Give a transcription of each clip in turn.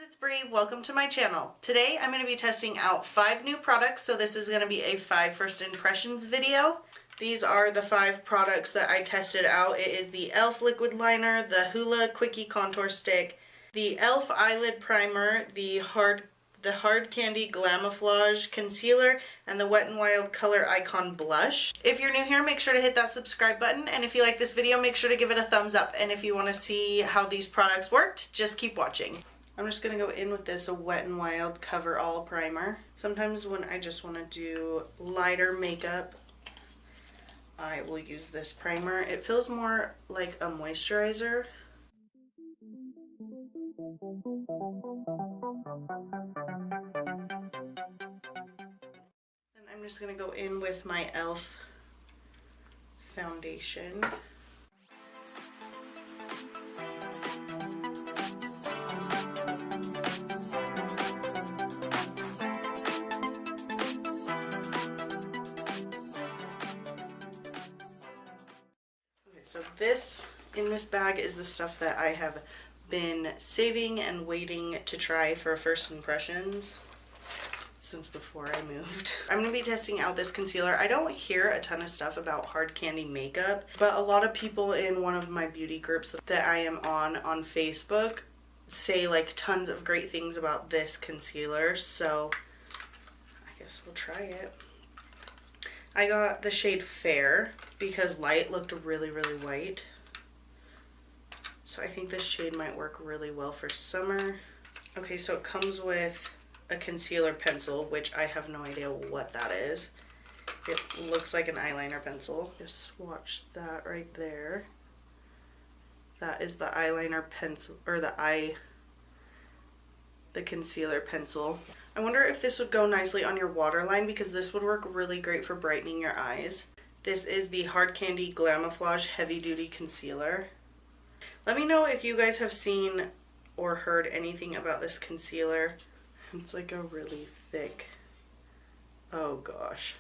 it's Brie. Welcome to my channel. Today I'm going to be testing out 5 new products, so this is going to be a 5 first impressions video. These are the 5 products that I tested out. It is the e.l.f. liquid liner, the Hula quickie contour stick, the e.l.f. eyelid primer, the hard Candy Glamoflouge concealer, and the Wet n Wild color icon blush. If you're new here, make sure to hit that subscribe button, and if you like this video, make sure to give it a thumbs up. And if you want to see how these products worked, just keep watching. I'm just going to go in with this Wet n Wild coverall primer. Sometimes when I just want to do lighter makeup, I will use this primer. It feels more like a moisturizer. And I'm just going to go in with my e.l.f. foundation. So this, in this bag, is the stuff that I have been saving and waiting to try for first impressions since before I moved. I'm going to be testing out this concealer. I don't hear a ton of stuff about hard candy makeup, but a lot of people in one of my beauty groups that I am on Facebook say like tons of great things about this concealer, so I guess we'll try it. I got the shade Fair because light looked really, really white. So I think this shade might work really well for summer. Okay, so it comes with a concealer pencil, which I have no idea what that is. It looks like an eyeliner pencil. Just swatch that right there. That is the eyeliner pencil, or the concealer pencil. I wonder if this would go nicely on your waterline because this would work really great for brightening your eyes. This is the Hard Candy Glamoflouge Heavy Duty Concealer. Let me know if you guys have seen or heard anything about this concealer. It's like a really thick, oh gosh.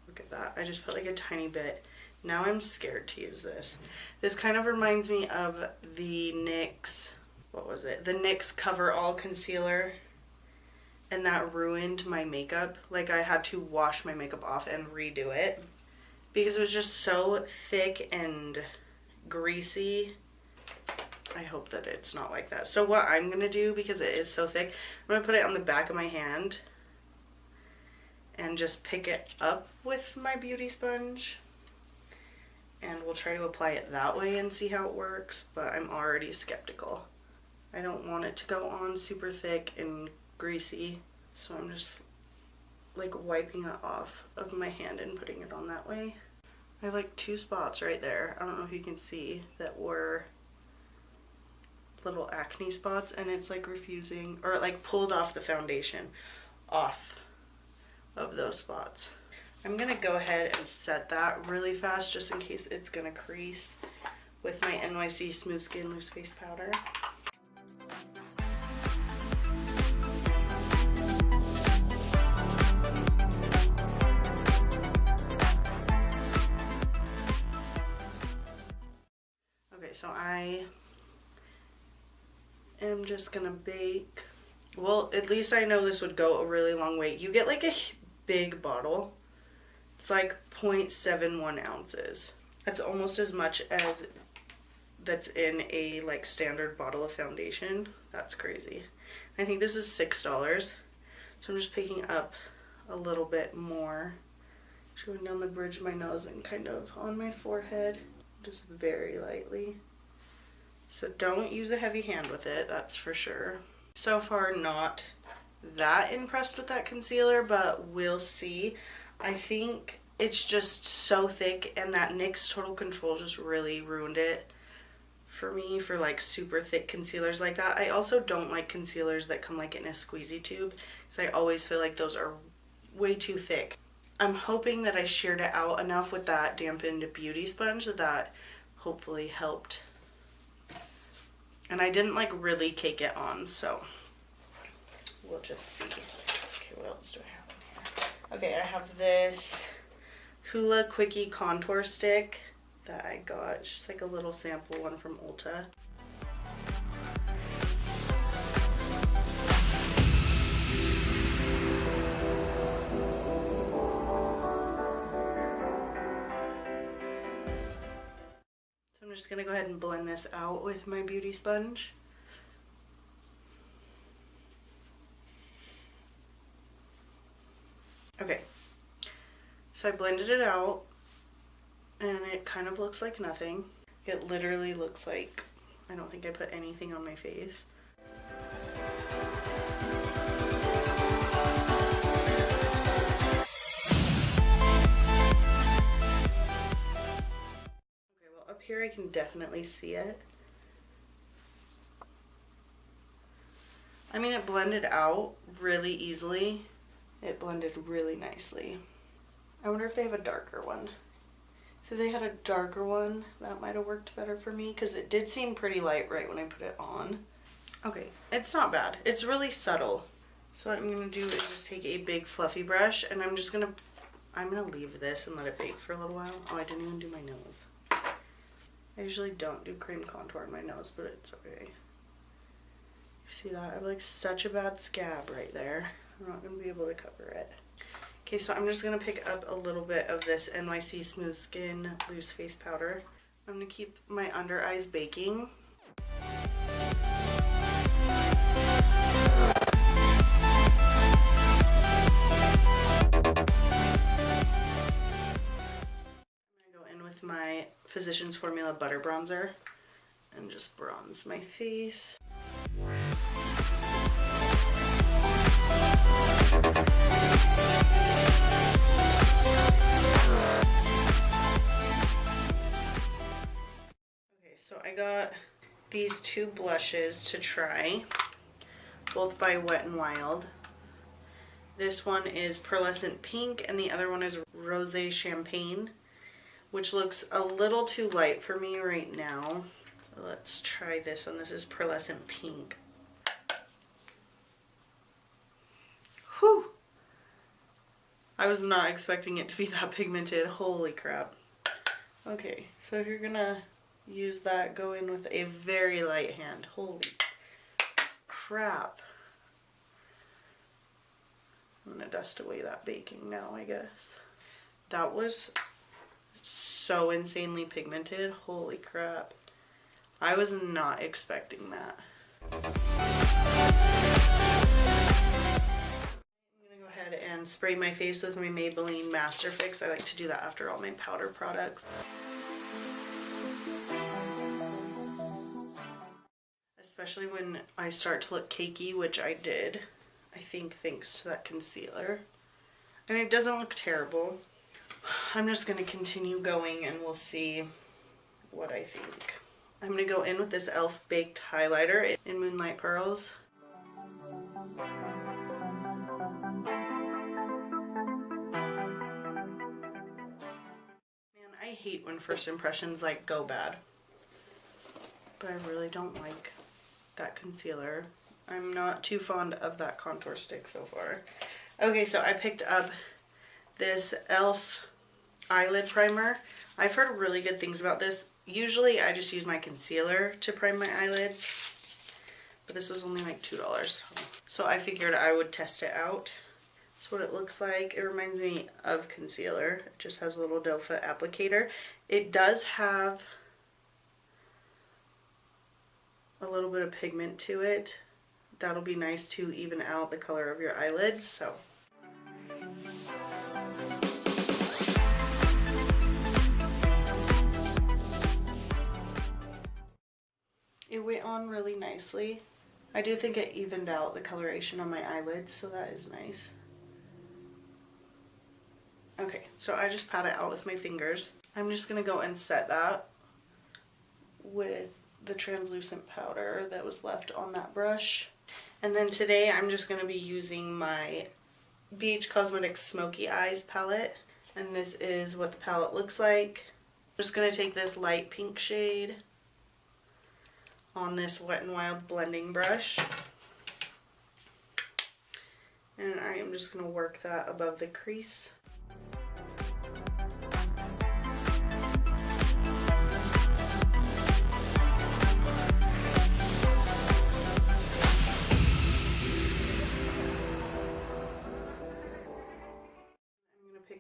Look at that. I just put like a tiny bit. Now I'm scared to use this. This kind of reminds me of the NYX, what was it? The NYX Coverall Concealer. And that ruined my makeup. Like I had to wash my makeup off and redo it because it was just so thick and greasy. I hope that it's not like that. So what I'm gonna do, because it is so thick, I'm gonna put it on the back of my hand and just pick it up with my beauty sponge, and we'll try to apply it that way and see how it works, but I'm already skeptical. I don't want it to go on super thick and greasy, so I'm just like wiping it off of my hand and putting it on that way. I have like 2 spots right there. I don't know if you can see that were little acne spots, and it's like refusing, or it like pulled off the foundation off of those spots. I'm gonna go ahead and set that really fast just in case it's gonna crease with my NYC Smooth Skin Loose Face Powder. So I am just gonna bake. Well, at least I know this would go a really long way. You get like a big bottle. It's like 0.71 ounces. That's almost as much as that's in a like standard bottle of foundation. That's crazy. I think this is $6. So I'm just picking up a little bit more. Just going down the bridge of my nose and kind of on my forehead. Just very lightly. So don't use a heavy hand with it, that's for sure. So far not that impressed with that concealer, but we'll see. I think it's just so thick, and that NYX Total Control just really ruined it for me for like super thick concealers like that. I also don't like concealers that come like in a squeezy tube, because I always feel like those are way too thick. I'm hoping that I sheared it out enough with that dampened beauty sponge that hopefully helped. And I didn't like really cake it on, so we'll just see. Okay, what else do I have in here? Okay, I have this Hula Quickie Contour Stick that I got. It's just like a little sample one from Ulta. gonna go ahead and blend this out with my beauty sponge. Okay, so I blended it out and it kind of looks like nothing. It literally looks like I don't think I put anything on my face. Okay, well up here I can definitely see it. I mean, it blended out really easily. It blended really nicely. I wonder if they have a darker one. So if they had a darker one, that might have worked better for me because it did seem pretty light right when I put it on. Okay, it's not bad. It's really subtle. So what I'm gonna do is just take a big fluffy brush and I'm gonna leave this and let it bake for a little while. Oh, I didn't even do my nose. I usually don't do cream contour in my nose, but it's okay. See that? I have like such a bad scab right there. I'm not going to be able to cover it. Okay, so I'm just going to pick up a little bit of this NYC Smooth Skin Loose Face Powder. I'm going to keep my under eyes baking. I'm going to go in with my Physicians Formula Butter Bronzer and just bronze my face. Okay, so I got these two blushes to try, both by Wet n Wild. This one is Pearlescent Pink and the other one is Rosé Champagne, which looks a little too light for me right now. Let's try this one. This is Pearlescent Pink. Whew! I was not expecting it to be that pigmented. Holy crap. Okay, so if you're gonna use that, go in with a very light hand. Holy crap. I'm gonna dust away that baking now, I guess. That was so insanely pigmented. Holy crap. I was not expecting that. And spray my face with my Maybelline Master Fix. I like to do that after all my powder products. Especially when I start to look cakey, which I did, I think thanks to that concealer. I mean, it doesn't look terrible. I'm just going to continue going and we'll see what I think. I'm going to go in with this e.l.f. Baked Highlighter in Moonlight Pearls. I hate when first impressions like go bad, but I really don't like that concealer. I'm not too fond of that contour stick so far. Okay, so I picked up this e.l.f. eyelid primer. I've heard really good things about this. Usually I just use my concealer to prime my eyelids, but this was only like $2. So I figured I would test it out. That's what it looks like. It reminds me of concealer. It just has a little doe foot applicator. It does have a little bit of pigment to it. That'll be nice to even out the color of your eyelids. So it went on really nicely. I do think it evened out the coloration on my eyelids, so that is nice. Okay, so I just pat it out with my fingers. I'm just going to go and set that with the translucent powder that was left on that brush. And then today I'm just going to be using my BH Cosmetics Smoky Eyes palette. And this is what the palette looks like. I'm just going to take this light pink shade on this Wet n Wild blending brush. And I am just going to work that above the crease.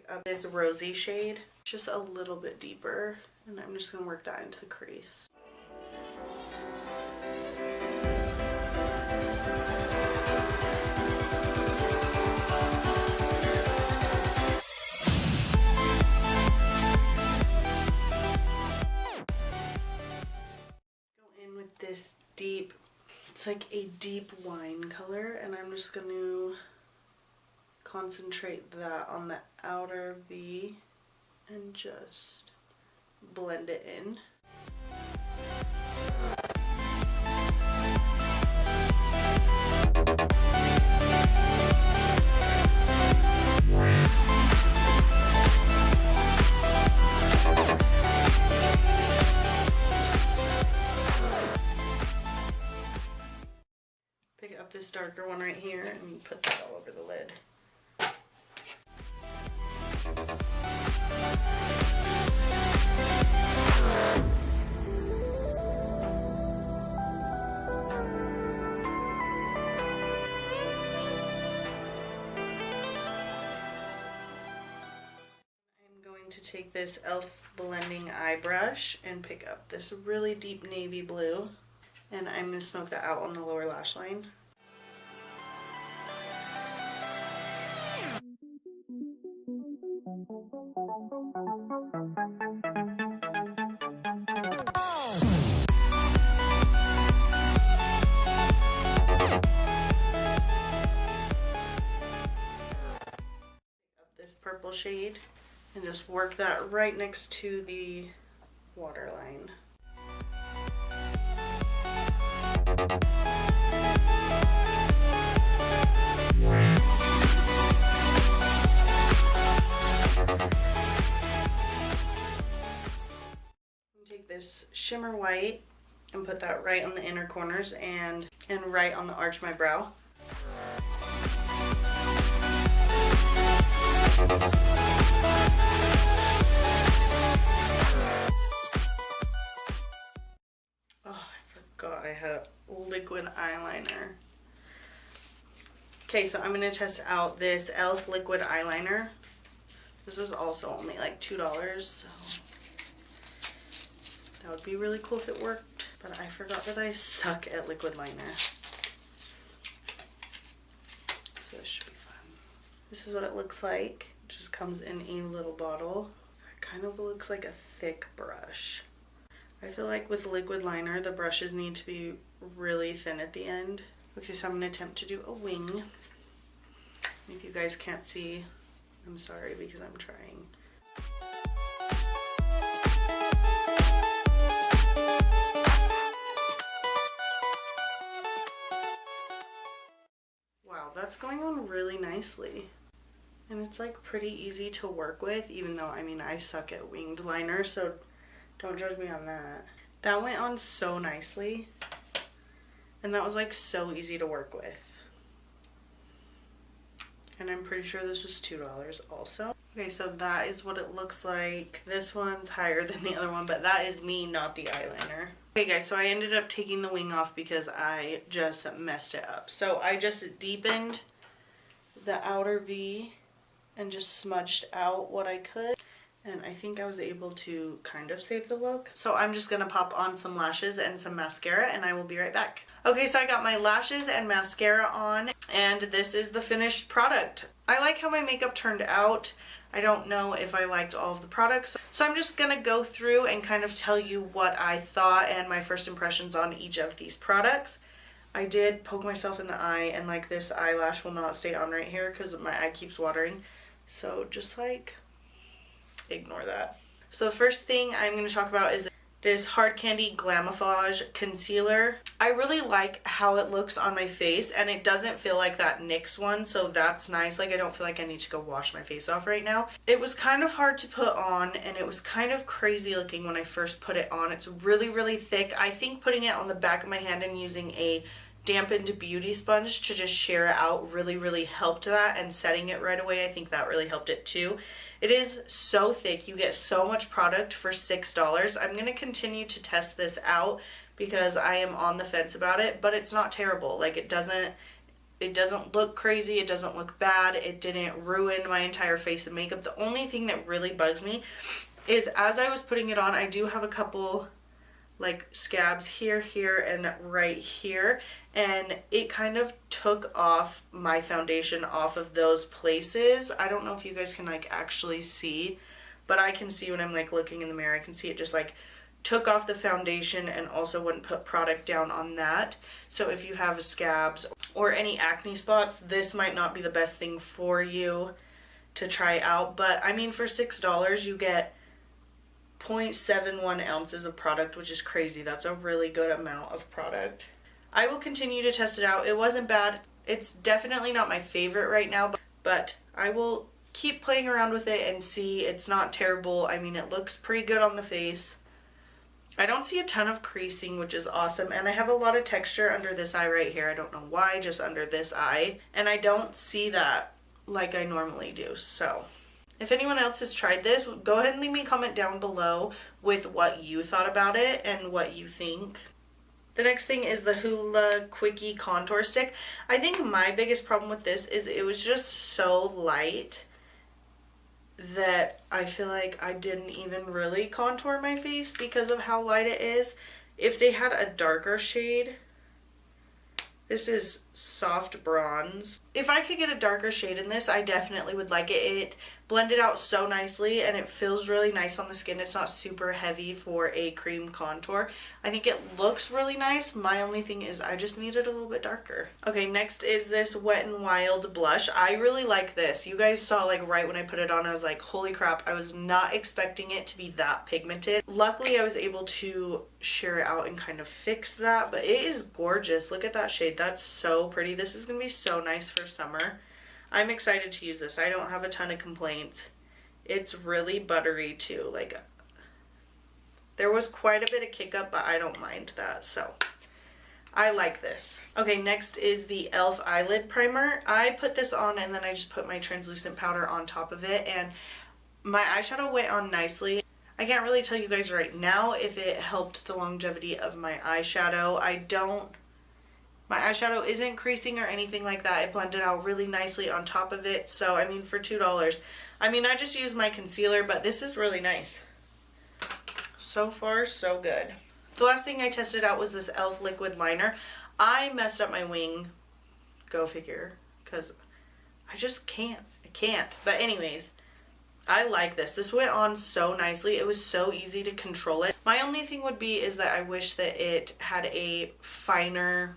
Of this rosy shade. just a little bit deeper, and I'm just going to work that into the crease. Go in with this deep, it's like a deep wine color, and I'm just going to concentrate that on the outer V and just blend it in. Pick up this darker one right here and put that all over the lid. To take this e.l.f. blending eye brush and pick up this really deep navy blue, and I'm going to smoke that out on the lower lash line. Pick up this purple shade and just work that right next to the waterline. Take this shimmer white and put that right on the inner corners and right on the arch of my brow. I had liquid eyeliner. Okay, so I'm going to test out this e.l.f. liquid eyeliner. This is also only like $2, so that would be really cool if it worked. But I forgot that I suck at liquid liner. So this should be fun. This is what it looks like. It just comes in a little bottle. It kind of looks like a thick brush. I feel like with liquid liner, the brushes need to be really thin at the end. Okay, so I'm going to attempt to do a wing. If you guys can't see, I'm sorry because I'm trying. Wow, that's going on really nicely. And it's like pretty easy to work with, even though, I mean, I suck at winged liner, so don't judge me on that. That went on so nicely. And that was like so easy to work with. And I'm pretty sure this was $2 also. Okay, so that is what it looks like. This one's higher than the other one, but that is me, not the eyeliner. Okay guys, so I ended up taking the wing off because I just messed it up. So I just deepened the outer V and just smudged out what I could. And I think I was able to kind of save the look. So I'm just gonna pop on some lashes and some mascara and I will be right back. Okay, so I got my lashes and mascara on and this is the finished product. I like how my makeup turned out. I don't know if I liked all of the products. So I'm just gonna go through and kind of tell you what I thought and my first impressions on each of these products. I did poke myself in the eye and like this eyelash will not stay on right here because my eye keeps watering. So just like, ignore that. So the first thing I'm going to talk about is this Hard Candy Glamoflouge concealer. I really like how it looks on my face and it doesn't feel like that NYX one, so that's nice. Like I don't feel like I need to go wash my face off right now. It was kind of hard to put on and it was kind of crazy looking when I first put it on. It's really, really thick. I think putting it on the back of my hand and using a dampened beauty sponge to just sheer it out really, really helped that, and setting it right away, I think that really helped it too. It is so thick. You get so much product for $6. I'm going to continue to test this out because I am on the fence about it, but it's not terrible. Like it doesn't It doesn't look crazy. It doesn't look bad. It didn't ruin my entire face and makeup. The only thing that really bugs me is as I was putting it on, I do have a couple like scabs here, and right here, and it kind of took off my foundation off of those places. I don't know if you guys can like actually see, but I can see when I'm like looking in the mirror, I can see it just like took off the foundation and also wouldn't put product down on that. So if you have scabs or any acne spots, this might not be the best thing for you to try out. But I mean, for $6 you get 0.71 ounces of product, which is crazy. That's a really good amount of product. I will continue to test it out. It wasn't bad. It's definitely not my favorite right now, but I will keep playing around with it and see. It's not terrible. I mean, it looks pretty good on the face. I don't see a ton of creasing, which is awesome, and I have a lot of texture under this eye right here. I don't know why, just under this eye, and I don't see that like I normally do. So if anyone else has tried this, go ahead and leave me a comment down below with what you thought about it and what you think. The next thing is the Hula Quickie Contour Stick. I think my biggest problem with this is it was just so light that I feel like I didn't even really contour my face because of how light it is. If they had a darker shade, this is soft bronze. If I could get a darker shade in this, I definitely would like it. It blended out so nicely and it feels really nice on the skin. It's not super heavy for a cream contour. I think it looks really nice. My only thing is I just need it a little bit darker. Okay, next is this Wet n Wild blush. I really like this. You guys saw like right when I put it on, I was like, holy crap, I was not expecting it to be that pigmented. Luckily, I was able to sheer it out and kind of fix that, but it is gorgeous. Look at that shade. That's so pretty. This is gonna be so nice for summer. I'm excited to use this. I don't have a ton of complaints. It's really buttery too. Like, there was quite a bit of kick up, but I don't mind that, so I like this. Okay, next is the e.l.f. eyelid primer. I put this on and then I just put my translucent powder on top of it, and my eyeshadow went on nicely. I can't really tell you guys right now if it helped the longevity of my eyeshadow. My eyeshadow isn't creasing or anything like that. It blended out really nicely on top of it. So, I mean, for $2, I mean, I just used my concealer, but this is really nice. So far, so good. The last thing I tested out was this e.l.f. liquid liner. I messed up my wing, go figure, because I just can't. I can't. But anyways, I like this. This went on so nicely. It was so easy to control it. My only thing would be is that I wish that it had a finer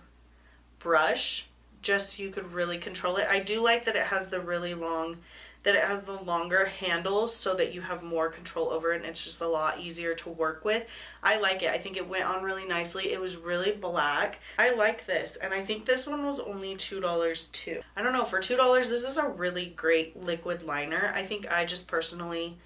brush just so you could really control it. I do like that it has the longer handles so that you have more control over it and it's just a lot easier to work with. I like it. I think it went on really nicely. It was really black. I like this, and I think this one was only $2 too. I don't know, for $2 this is a really great liquid liner. I think I just personally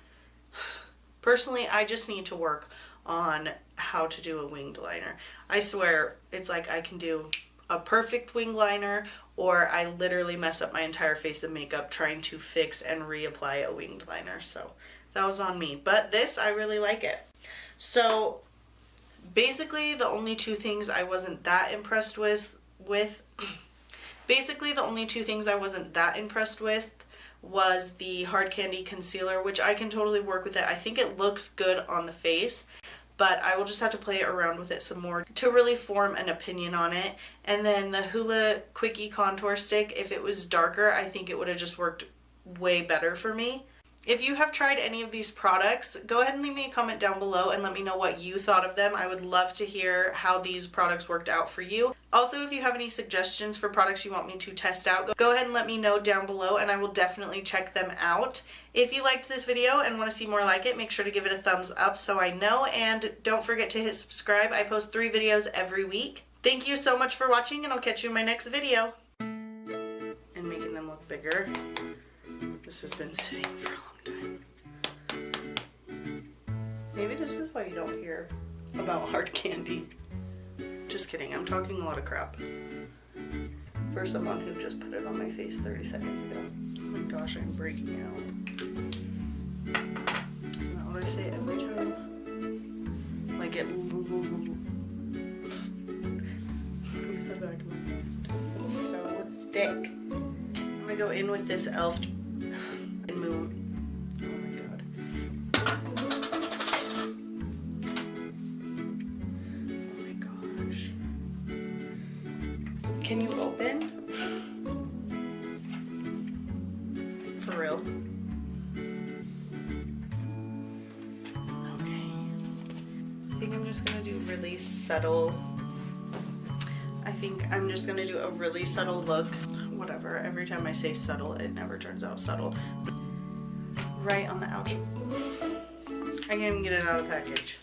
I just need to work on how to do a winged liner. I swear it's like I can do a perfect wing liner, or I literally mess up my entire face and makeup trying to fix and reapply a winged liner. So that was on me. But this, I really like it. So basically the only two things I wasn't that impressed with was the Hard Candy concealer, which I can totally work with it. I think it looks good on the face, but I will just have to play around with it some more to really form an opinion on it. And then the Hula Quickie Contour Stick, if it was darker, I think it would have just worked way better for me. If you have tried any of these products, go ahead and leave me a comment down below and let me know what you thought of them. I would love to hear how these products worked out for you. Also, if you have any suggestions for products you want me to test out, go ahead and let me know down below and I will definitely check them out. If you liked this video and want to see more like it, make sure to give it a thumbs up so I know, and don't forget to hit subscribe. I post 3 videos every week. Thank you so much for watching, and I'll catch you in my next video. And making them look bigger. This has been sitting for a long time. Maybe this is why you don't hear about hard candy. Just kidding, I'm talking a lot of crap. For someone who just put it on my face 30 seconds ago. Oh my gosh, I'm breaking out. Isn't that what I say every time? Like it. It's so thick. thick. I'm gonna go in with this e.l.f. and move. Oh my god. Oh my gosh. Can you open? For real? Okay. I think I'm just gonna do really subtle. I think I'm just gonna do a really subtle look. Whatever, every time I say subtle, it never turns out subtle. Right on the ouch. I can't even get it out of the package.